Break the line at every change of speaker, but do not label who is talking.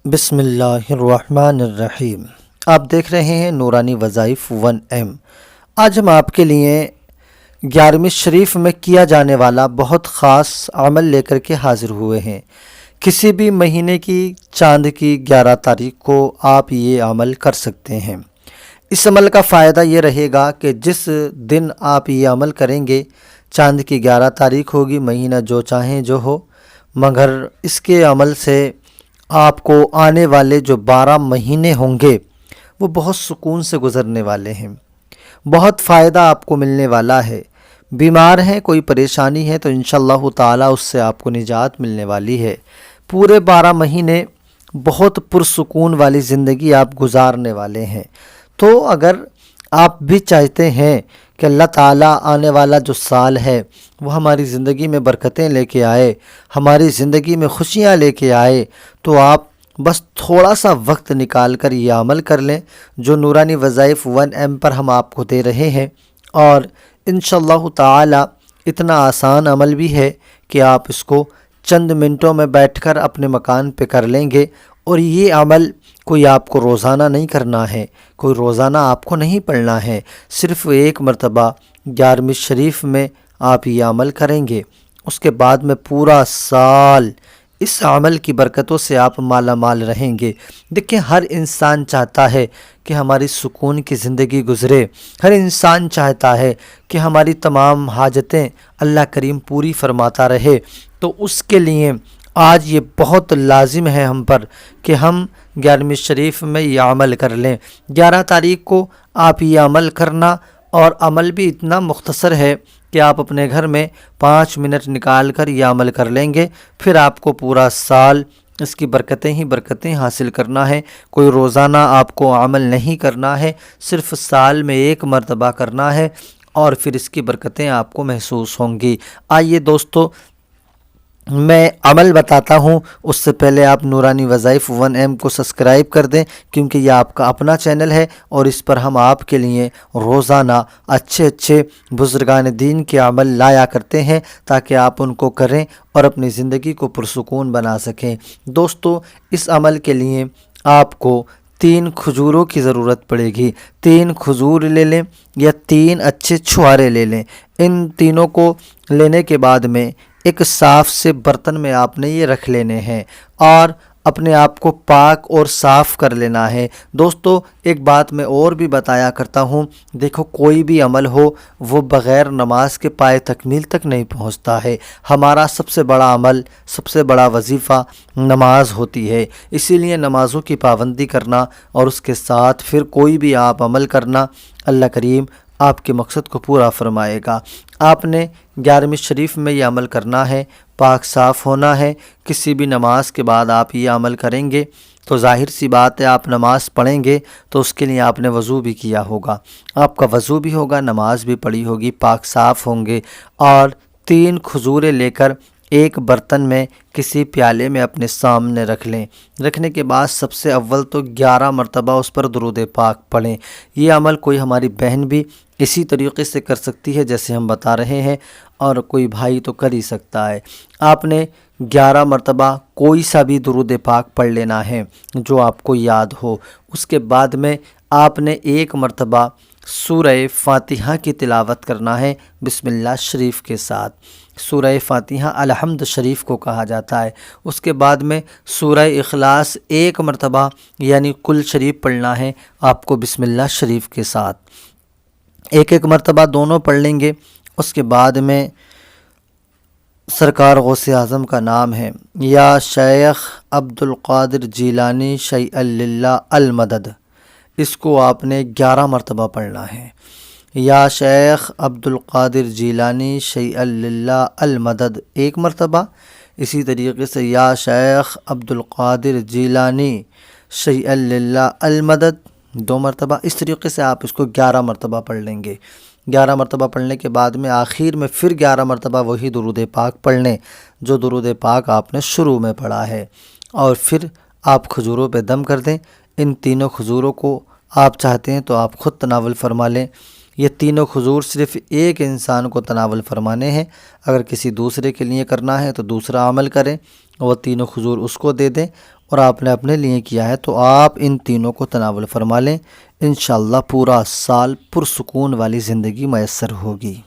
بسم اللہ الرحمن الرحیم۔ آپ دیکھ رہے ہیں نورانی وظائف 1M۔ آج ہم آپ کے لیے 11ویں شریف میں کیا جانے والا بہت خاص عمل لے کر کے حاضر ہوئے ہیں۔ کسی بھی مہینے کی چاند کی 11 تاریخ کو آپ یہ عمل کر سکتے ہیں۔ اس عمل کا فائدہ یہ رہے گا کہ جس دن آپ یہ عمل کریں گے، چاند کی 11 تاریخ ہوگی، مہینہ جو چاہیں جو ہو، مگر اس کے عمل سے آپ کو آنے والے جو 12 مہینے ہوں گے وہ بہت سکون سے گزرنے والے ہیں۔ بہت فائدہ آپ کو ملنے والا ہے۔ بیمار ہیں، کوئی پریشانی ہے تو انشاءاللہ تعالی اس سے آپ کو نجات ملنے والی ہے۔ پورے 12 مہینے بہت پرسکون والی زندگی آپ گزارنے والے ہیں۔ تو اگر آپ بھی چاہتے ہیں کہ اللہ تعالیٰ آنے والا جو سال ہے وہ ہماری زندگی میں برکتیں لے کے آئے، ہماری زندگی میں خوشیاں لے کے آئے، تو آپ بس تھوڑا سا وقت نکال کر یہ عمل کر لیں جو نورانی وظائف 1M پر ہم آپ کو دے رہے ہیں۔ اور انشاءاللہ تعالی اتنا آسان عمل بھی ہے کہ آپ اس کو چند منٹوں میں بیٹھ کر اپنے مکان پہ کر لیں گے۔ اور یہ عمل کوئی آپ کو روزانہ نہیں کرنا ہے، کوئی روزانہ آپ کو نہیں پڑھنا ہے، صرف ایک مرتبہ 11ویں شریف میں آپ یہ عمل کریں گے۔ اس کے بعد میں پورا سال اس عمل کی برکتوں سے آپ مالا مال رہیں گے۔ دیکھیں، ہر انسان چاہتا ہے کہ ہماری سکون کی زندگی گزرے، ہر انسان چاہتا ہے کہ ہماری تمام حاجتیں اللہ کریم پوری فرماتا رہے۔ تو اس کے لیے آج یہ بہت لازم ہے ہم پر کہ ہم 11ویں شریف میں یہ عمل کر لیں۔ 11 تاریخ کو آپ یہ عمل کرنا، اور عمل بھی اتنا مختصر ہے کہ آپ اپنے گھر میں 5 منٹ نکال کر یہ عمل کر لیں گے، پھر آپ کو پورا سال اس کی برکتیں ہی برکتیں حاصل کرنا ہے۔ کوئی روزانہ آپ کو عمل نہیں کرنا ہے، صرف سال میں ایک مرتبہ کرنا ہے، اور پھر اس کی برکتیں آپ کو محسوس ہوں گی۔ آئیے دوستو، میں عمل بتاتا ہوں، اس سے پہلے آپ نورانی وظائف 1M کو سبسکرائب کر دیں، کیونکہ یہ آپ کا اپنا چینل ہے اور اس پر ہم آپ کے لیے روزانہ اچھے بزرگان دین کے عمل لایا کرتے ہیں تاکہ آپ ان کو کریں اور اپنی زندگی کو پرسکون بنا سکیں۔ دوستو، اس عمل کے لیے آپ کو 3 کھجوروں کی ضرورت پڑے گی۔ 3 کھجور لے لیں یا 3 اچھے چھوارے لے لیں۔ ان تینوں کو لینے کے بعد میں ایک صاف سے برتن میں آپ نے یہ رکھ لینے ہیں اور اپنے آپ کو پاک اور صاف کر لینا ہے۔ دوستو، ایک بات میں اور بھی بتایا کرتا ہوں، دیکھو، کوئی بھی عمل ہو وہ بغیر نماز کے پائے تکمیل تک نہیں پہنچتا ہے۔ ہمارا سب سے بڑا عمل، سب سے بڑا وظیفہ نماز ہوتی ہے، اسی لیے نمازوں کی پابندی کرنا اور اس کے ساتھ پھر کوئی بھی آپ عمل کرنا، اللہ کریم آپ کے مقصد کو پورا فرمائے گا۔ آپ نے 11ویں شریف میں یہ عمل کرنا ہے، پاک صاف ہونا ہے۔ کسی بھی نماز کے بعد آپ یہ عمل کریں گے تو ظاہر سی بات ہے، آپ نماز پڑھیں گے تو اس کے لیے آپ نے وضو بھی کیا ہوگا، آپ کا وضو بھی ہوگا، نماز بھی پڑھی ہوگی، پاک صاف ہوں گے، اور 3 کھجوریں لے کر ایک برتن میں کسی پیالے میں اپنے سامنے رکھ لیں۔ رکھنے کے بعد سب سے اول تو 11 مرتبہ اس پر درود پاک پڑھیں۔ یہ عمل کوئی ہماری بہن بھی اسی طریقے سے کر سکتی ہے جیسے ہم بتا رہے ہیں، اور کوئی بھائی تو کر ہی سکتا ہے۔ آپ نے 11 مرتبہ کوئی سا بھی درود پاک پڑھ لینا ہے جو آپ کو یاد ہو۔ اس کے بعد میں آپ نے 1 مرتبہ سورہ فاتحہ کی تلاوت کرنا ہے بسم اللہ شریف کے ساتھ۔ سورہ فاتحہ الحمد شریف کو کہا جاتا ہے۔ اس کے بعد میں سورہ اخلاص 1 مرتبہ یعنی کل شریف پڑھنا ہے آپ کو بسم اللہ شریف کے ساتھ۔ 1 مرتبہ دونوں پڑھ لیں گے۔ اس کے بعد میں سرکار غوث اعظم کا نام ہے، یا شیخ عبد القادر جیلانی شیئا للہ المدد، اس کو آپ نے 11 مرتبہ پڑھنا ہے۔ یا شیخ عبد القادر جیلانی شیئا للہ المدد 1 مرتبہ، اسی طریقے سے یا شیخ عبد القادر جیلانی شیئا للہ المدد 2 مرتبہ۔ اس طریقے سے آپ اس کو 11 مرتبہ پڑھ لیں گے۔ 11 مرتبہ پڑھنے کے بعد میں آخر میں پھر 11 مرتبہ وہی درود پاک پڑھ لیں جو درود پاک آپ نے شروع میں پڑھا ہے، اور پھر آپ کھجوروں پہ دم کر دیں۔ ان تینوں کھجوروں کو آپ چاہتے ہیں تو آپ خود تناول فرما لیں۔ یہ تینوں کھجور صرف ایک انسان کو تناول فرمانے ہیں، اگر کسی دوسرے کے لیے کرنا ہے تو دوسرا عمل کریں، وہ تینوں کھجور اس کو دے دیں، اور آپ نے اپنے لیے کیا ہے تو آپ ان تینوں کو تناول فرما لیں، انشاءاللہ پورا سال پرسکون والی زندگی میسر ہوگی۔